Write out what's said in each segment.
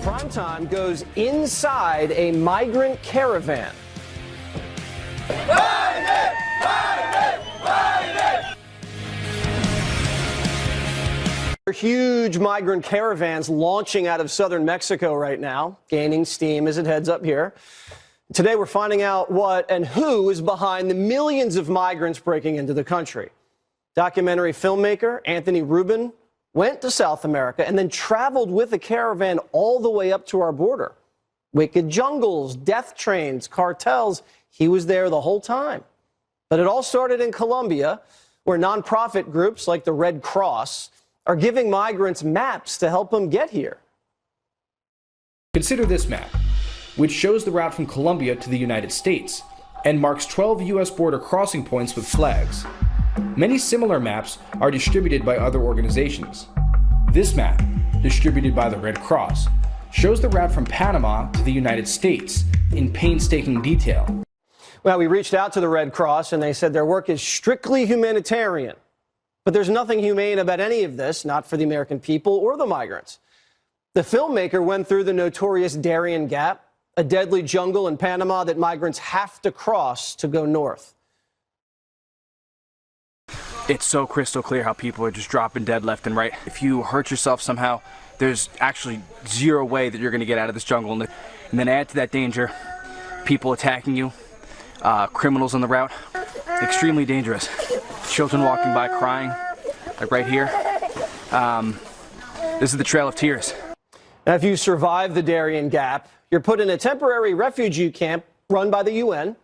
Primetime goes inside a migrant caravan. Huge migrant caravans launching out of southern Mexico right now, gaining steam as it heads up here. Today we're finding out what and who is behind the millions of migrants breaking into the country. Documentary filmmaker Anthony Rubin went to South America and then traveled with a caravan all the way up to our border. Wicked jungles, death trains, cartels. He was there the whole time. But it all started in Colombia, where nonprofit groups like the Red Cross are giving migrants maps to help them get here. Consider this map, which shows the route from Colombia to the United States and marks 12 U.S. border crossing points with flags. Many similar maps are distributed by other organizations. This map, distributed by the Red Cross, shows the route from Panama to the United States in painstaking detail. Well, we reached out to the Red Cross and they said their work is strictly humanitarian. But there's nothing humane about any of this, not for the American people or the migrants. The filmmaker went through the notorious Darien Gap, a deadly jungle in Panama that migrants have to cross to go north. It's so crystal clear how people are just dropping dead left and right. If you hurt yourself somehow, there's actually zero way that you're going to get out of this jungle. And then add to that danger, people attacking you, criminals on the route, extremely dangerous. Children walking by crying, like right here. This is the Trail of Tears. Now, if you survive the Darien Gap, you're put in a temporary refugee camp run by the UN.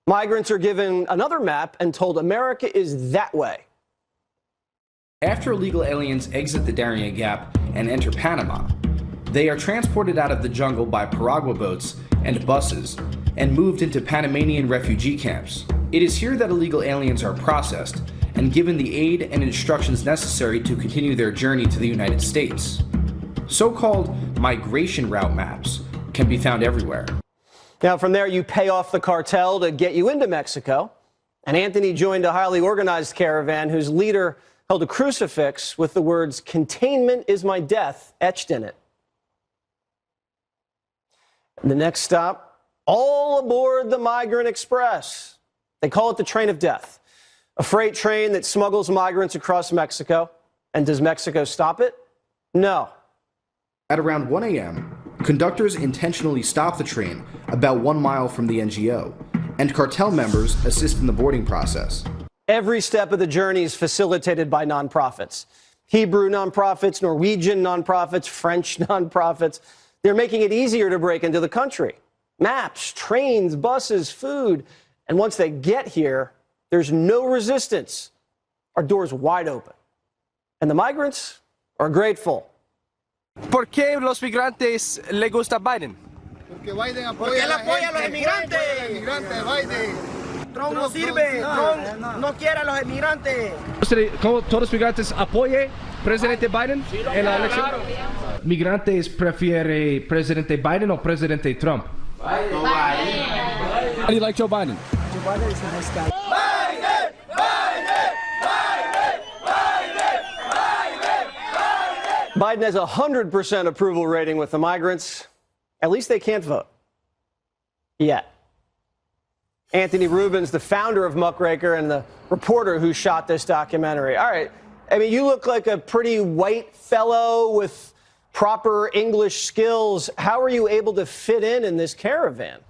Migrants are given another map and told America is that way. After illegal aliens exit the Darien Gap and enter Panama, they are transported out of the jungle by piragua boats and buses and moved into Panamanian refugee camps. It is here that illegal aliens are processed and given the aid and instructions necessary to continue their journey to the United States. So-called migration route maps can be found everywhere. Now, from there, you pay off the cartel to get you into Mexico. And Anthony joined a highly organized caravan whose leader held a crucifix with the words, "Containment is my death," etched in it. And the next stop, all aboard the Migrant Express. They call it the Train of Death, a freight train that smuggles migrants across Mexico. And does Mexico stop it? No. At around 1 a.m., conductors intentionally stop the train about 1 mile from the NGO, and cartel members assist in the boarding process. Every step of the journey is facilitated by nonprofits. Hebrew nonprofits, Norwegian nonprofits, French nonprofits. They're making it easier to break into the country. Maps, trains, buses, food. And once they get here, there's no resistance. Our door's wide open. And the migrants are grateful. ¿Por qué los migrantes le gusta Biden? Porque Biden apoya a los emigrantes. Trump no sirve, Trump no quiere a los emigrantes. ¿Cómo todos los migrantes apoyen presidente Biden en la elección? ¿Migrantes prefiere presidente Biden o presidente Trump? Biden. How do you like Joe Biden? Joe Biden is the nice guy. Biden has a 100% approval rating with the migrants. At least they can't vote. Yet. Anthony Rubin's the founder of Muckraker and the reporter who shot this documentary. All right. I mean, you look like a pretty white fellow with proper English skills. How are you able to fit in this caravan?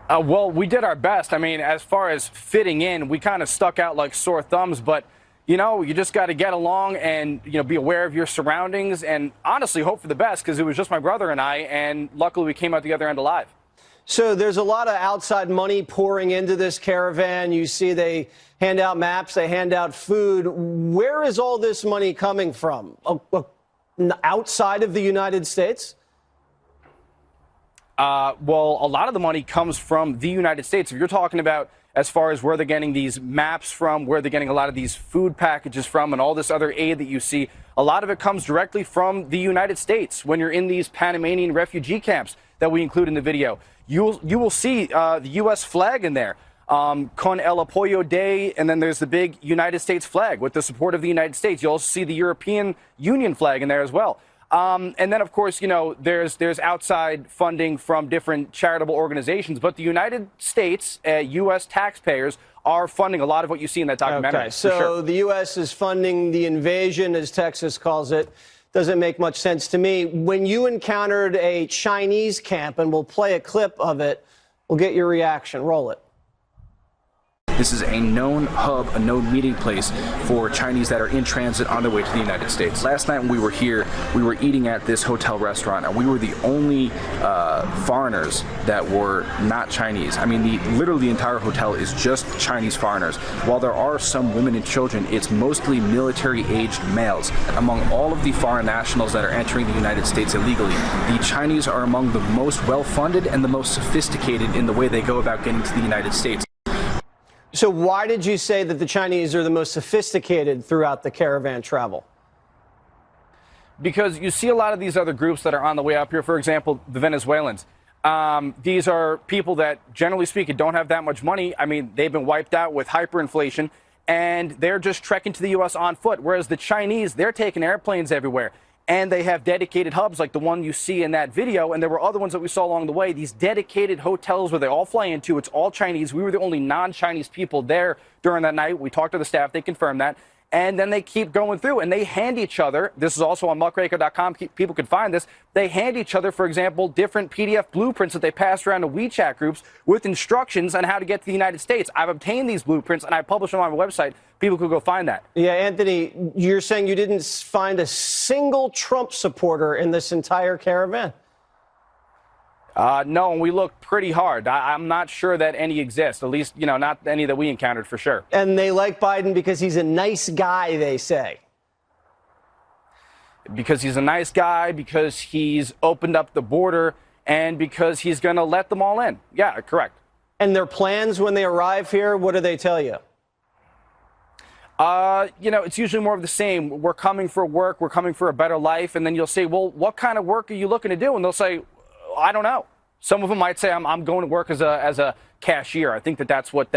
Well, we did our best. I mean, as far as fitting in, we kind of stuck out like sore thumbs, but you know, you just got to get along and, you know, be aware of your surroundings and honestly hope for the best, because it was just my brother and I, and luckily we came out the other end alive. So there's a lot of outside money pouring into this caravan. You see they hand out maps, they hand out food. Where is all this money coming from? Outside of the United States? Well, a lot of the money comes from the United States. If you're talking about as far as where they're getting these maps from, where they're getting a lot of these food packages from, and all this other aid that you see, a lot of it comes directly from the United States. When you're in these Panamanian refugee camps that we include in the video, you will see the U.S. flag in there, con el apoyo de, and then there's the big United States flag with the support of the United States. You'll also see the European Union flag in there as well. And then, of course, you know, there's outside funding from different charitable organizations, but the United States, U.S. taxpayers, are funding a lot of what you see in that documentary. Okay, so the U.S. is funding the invasion, as Texas calls it. Doesn't make much sense to me. When you encountered a Chinese camp, and we'll play a clip of it, we'll get your reaction. Roll it. This is a known hub, a known meeting place for Chinese that are in transit on their way to the United States. Last night when we were here, we were eating at this hotel restaurant, and we were the only foreigners that were not Chinese. I mean, literally the entire hotel is just Chinese foreigners. While there are some women and children, it's mostly military-aged males. Among all of the foreign nationals that are entering the United States illegally, the Chinese are among the most well-funded and the most sophisticated in the way they go about getting to the United States. So why did you say that the Chinese are the most sophisticated throughout the caravan travel? Because you see a lot of these other groups that are on the way up here, for example, the Venezuelans. These are people that, generally speaking, don't have that much money. I mean, they've been wiped out with hyperinflation, and they're just trekking to the U.S. on foot, whereas the Chinese, they're taking airplanes everywhere. And they have dedicated hubs like the one you see in that video, and there were other ones that we saw along the way, these dedicated hotels where they all fly into. It's all Chinese. We were the only non-Chinese people there during that night. We talked to the staff. They confirmed that. And then they keep going through, and they hand each other, this is also on muckraker.com, people can find this, they hand each other, for example, different PDF blueprints that they pass around to WeChat groups with instructions on how to get to the United States. I've obtained these blueprints, and I publish them on my website. People could go find that. Yeah, Anthony, you're saying you didn't find a single Trump supporter in this entire caravan? No, and we looked pretty hard. I'm not sure that any exist, at least, you know, not any that we encountered for sure. And they like Biden because he's a nice guy, they say. Because he's a nice guy, because he's opened up the border, and because he's going to let them all in. Yeah, correct. And their plans when they arrive here, what do they tell you? You know, it's usually more of the same. We're coming for work, we're coming for a better life, and then you'll say, well, what kind of work are you looking to do? And they'll say, I don't know. Some of them might say, I'm going to work as a cashier. I think that's what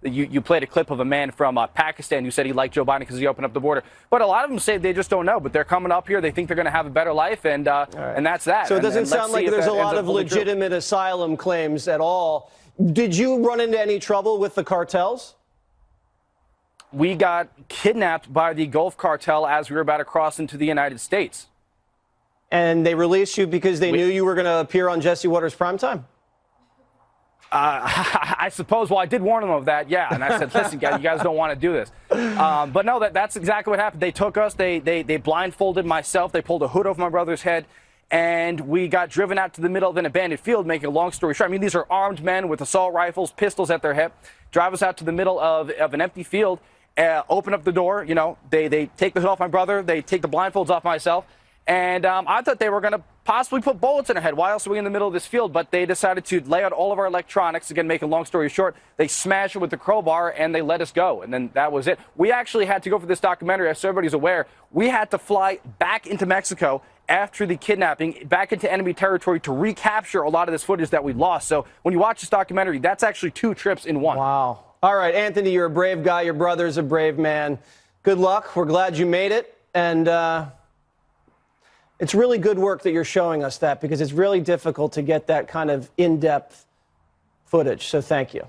you played a clip of a man from Pakistan who said he liked Joe Biden because he opened up the border. But a lot of them say they just don't know. But they're coming up here. They think they're going to have a better life, and that's that. So it doesn't sound like there's a lot of legitimate asylum claims at all. Did you run into any trouble with the cartels? We got kidnapped by the Gulf Cartel as we were about to cross into the United States. And they released you because they knew you were going to appear on Jesse Watters Primetime? I suppose. Well, I did warn them of that, yeah. And I said, listen, guys, you guys don't want to do this. But no, that's exactly what happened. They took us. They blindfolded myself. They pulled a hood over my brother's head. And we got driven out to the middle of an abandoned field, making a long story short. I mean, these are armed men with assault rifles, pistols at their hip. Drive us out to the middle of an empty field, open up the door. You know, they take the hood off my brother. They take the blindfolds off myself. And I thought they were going to possibly put bullets in our head. Why else are we in the middle of this field? But they decided to lay out all of our electronics. Again, making a long story short, they smashed it with the crowbar, and they let us go. And then that was it. We actually had to go for this documentary, as everybody's aware. We had to fly back into Mexico after the kidnapping, back into enemy territory to recapture a lot of this footage that we lost. So when you watch this documentary, that's actually 2 trips in one. Wow. All right, Anthony, you're a brave guy. Your brother's a brave man. Good luck. We're glad you made it. And it's really good work that you're showing us that, because it's really difficult to get that kind of in-depth footage. So thank you.